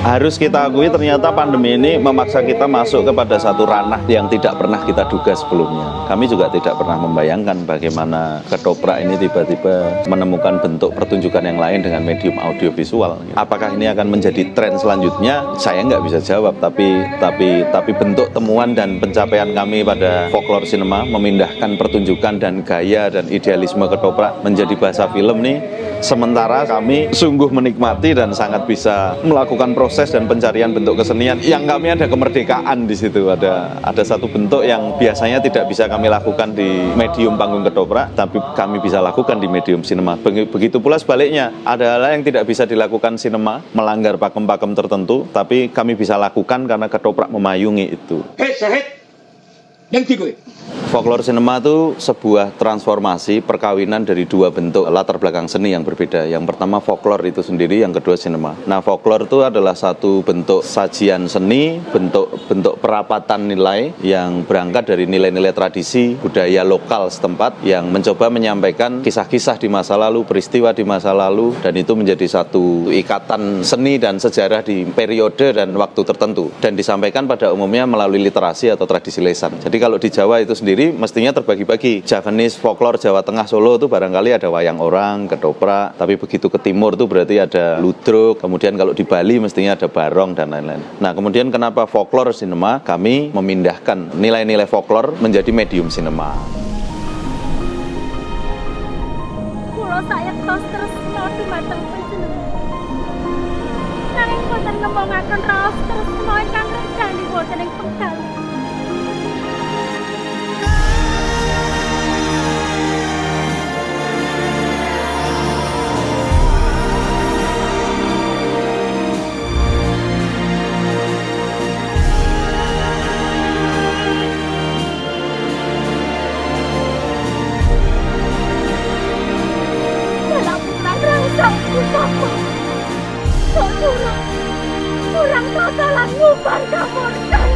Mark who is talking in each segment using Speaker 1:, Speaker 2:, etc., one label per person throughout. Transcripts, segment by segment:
Speaker 1: Harus kita akui ternyata pandemi ini memaksa kita masuk kepada satu ranah yang tidak pernah kita duga sebelumnya. Kami juga tidak pernah membayangkan bagaimana ketoprak ini tiba-tiba menemukan bentuk pertunjukan yang lain dengan medium audiovisual. Apakah ini akan menjadi tren selanjutnya? Saya nggak bisa jawab, tapi bentuk temuan dan pencapaian kami pada folklore cinema memindahkan pertunjukan dan gaya dan idealisme ketoprak menjadi bahasa film nih. Sementara kami sungguh menikmati dan sangat bisa melakukan proses dan pencarian bentuk kesenian yang kami ada kemerdekaan di situ. Ada satu bentuk yang biasanya tidak bisa kami lakukan di medium panggung ketoprak, tapi kami bisa lakukan di medium sinema. Begitu pula sebaliknya, ada hal yang tidak bisa dilakukan sinema, melanggar pakem-pakem tertentu, tapi kami bisa lakukan karena ketoprak memayungi itu.
Speaker 2: Hei, Syahid! Yang tiga.
Speaker 1: Folklore cinema itu sebuah transformasi perkawinan dari dua bentuk latar belakang seni yang berbeda. Yang pertama folklore itu sendiri, yang kedua sinema. Nah, folklore itu adalah satu bentuk sajian seni, bentuk perapatan nilai yang berangkat dari nilai-nilai tradisi budaya lokal setempat yang mencoba menyampaikan kisah-kisah di masa lalu, peristiwa di masa lalu, dan itu menjadi satu ikatan seni dan sejarah di periode dan waktu tertentu dan disampaikan pada umumnya melalui literasi atau tradisi lesan. Jadi kalau di Jawa itu sendiri mestinya terbagi-bagi. Javanese, folklore, Jawa Tengah, Solo itu barangkali ada wayang orang, ketoprak, tapi begitu ke timur itu berarti ada ludruk, kemudian kalau di Bali mestinya ada barong dan lain-lain. Nah, kemudian kenapa folklore sinema? Kami memindahkan nilai-nilai folklore menjadi medium sinema.
Speaker 3: Kulo saya terus dumateng panjenengan. Nanging boten ngemongaken raos terus ingkang regani boten ing penggal. Kurang totalan ngubar kamurkan.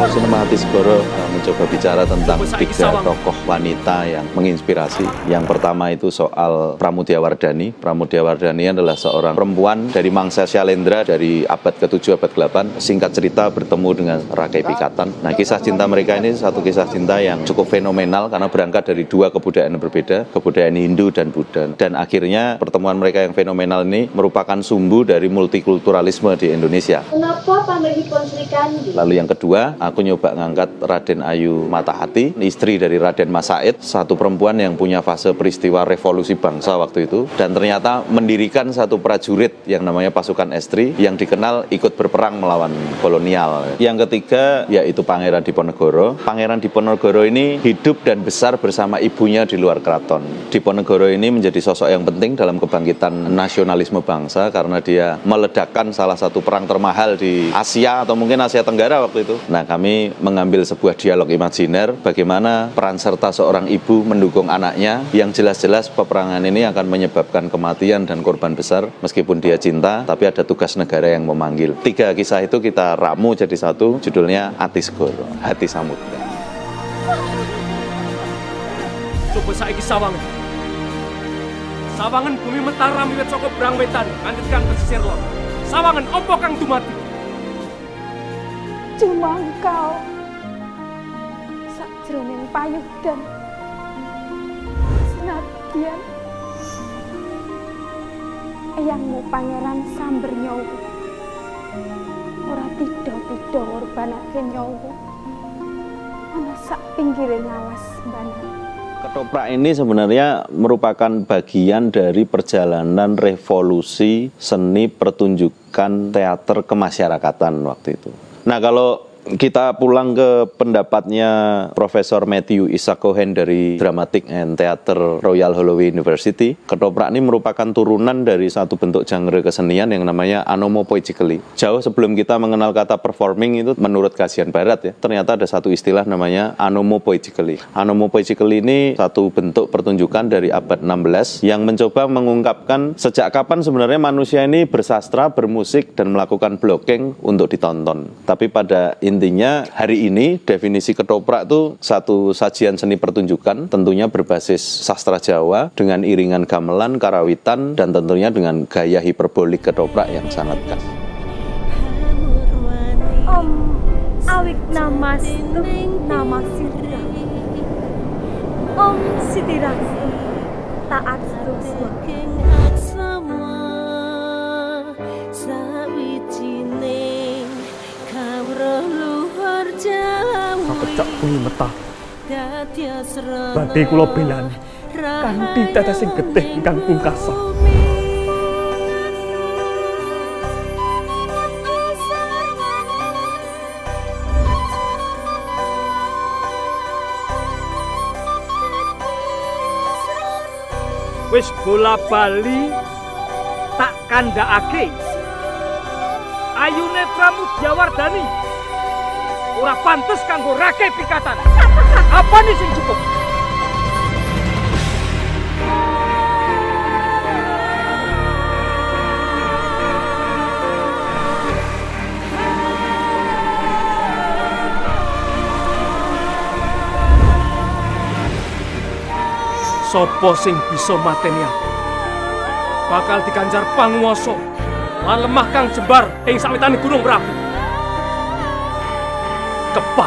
Speaker 1: Sinema Hati Segoro mencoba bicara tentang tiga tokoh wanita yang menginspirasi. Yang pertama itu soal Pramudia Wardhani. Pramudia Wardhani adalah seorang perempuan dari mangsa Syailendra dari abad ke-7, abad ke-8. Singkat cerita bertemu dengan Rakai Pikatan. Nah, kisah cinta mereka ini satu kisah cinta yang cukup fenomenal karena berangkat dari dua kebudayaan yang berbeda, kebudayaan Hindu dan Buddha. Dan akhirnya pertemuan mereka yang fenomenal ini merupakan sumbu dari multikulturalisme di Indonesia.
Speaker 3: Kenapa pamrihipun Sri Kandi?
Speaker 1: Lalu yang kedua, aku nyoba ngangkat Raden Ayu Matahati, istri dari Raden Mas Said, satu perempuan yang punya fase peristiwa revolusi bangsa waktu itu, dan ternyata mendirikan satu prajurit yang namanya pasukan Estri, yang dikenal ikut berperang melawan kolonial. Yang ketiga, yaitu Pangeran Diponegoro. Pangeran Diponegoro ini hidup dan besar bersama ibunya di luar keraton. Diponegoro ini menjadi sosok yang penting dalam kebangkitan nasionalisme bangsa, karena dia meledakkan salah satu perang termahal di Asia, atau mungkin Asia Tenggara waktu itu. Nah, kami mengambil sebuah dialog imajiner bagaimana peran serta seorang ibu mendukung anaknya yang jelas-jelas peperangan ini akan menyebabkan kematian dan korban besar meskipun dia cinta, tapi ada tugas negara yang memanggil. Tiga kisah itu kita ramu jadi satu, judulnya Ati Segoro, Hati Samudra.
Speaker 2: Coba saiki Sawangan. Sawangan bumi Mentara miwit saka Brang Wetan nganti tekan pesisir lor. Sawangan opo kang dumadi?
Speaker 3: Jumangkau sakjroning payudan senadyan eyangmu Pangeran Samber Nyawa ora tida-tida ngorbanake nyawa ana sak pinggire ngalas mbanan.
Speaker 1: Ketoprak ini sebenarnya merupakan bagian dari perjalanan revolusi seni pertunjukan teater kemasyarakatan waktu itu. Nah, kalau kita pulang ke pendapatnya Profesor Matthew Isaac Cohen dari Dramatic and Theatre Royal Holloway University. Ketoprak ini merupakan turunan dari satu bentuk genre kesenian yang namanya anomopoetically. Jauh sebelum kita mengenal kata performing itu menurut kajian barat ya, ternyata ada satu istilah namanya anomopoetically. Anomopoetically ini satu bentuk pertunjukan dari abad 16 yang mencoba mengungkapkan sejak kapan sebenarnya manusia ini bersastra, bermusik, dan melakukan blocking untuk ditonton. Tapi pada intinya hari ini definisi ketoprak itu satu sajian seni pertunjukan tentunya berbasis sastra Jawa dengan iringan gamelan, karawitan, dan tentunya dengan gaya hiperbolik ketoprak yang sangat khas.
Speaker 3: Om awik namastu namasita. Om Siddhirastu taat stuswa.
Speaker 4: Kapecak kuwi metah. Badhe kula belani kanthi tetes sing getih ingkang pungkasan.
Speaker 2: Wis bola bali tak kandhakake. Ayune Pramudyawardhani ora pantes kanggo rake pikatan. Apa nih sing cukup? Sopo sing bisa mateni aku bakal diganjar panguwasa lan lemah kang jembar ing sawetane gunung Prabu. Kepak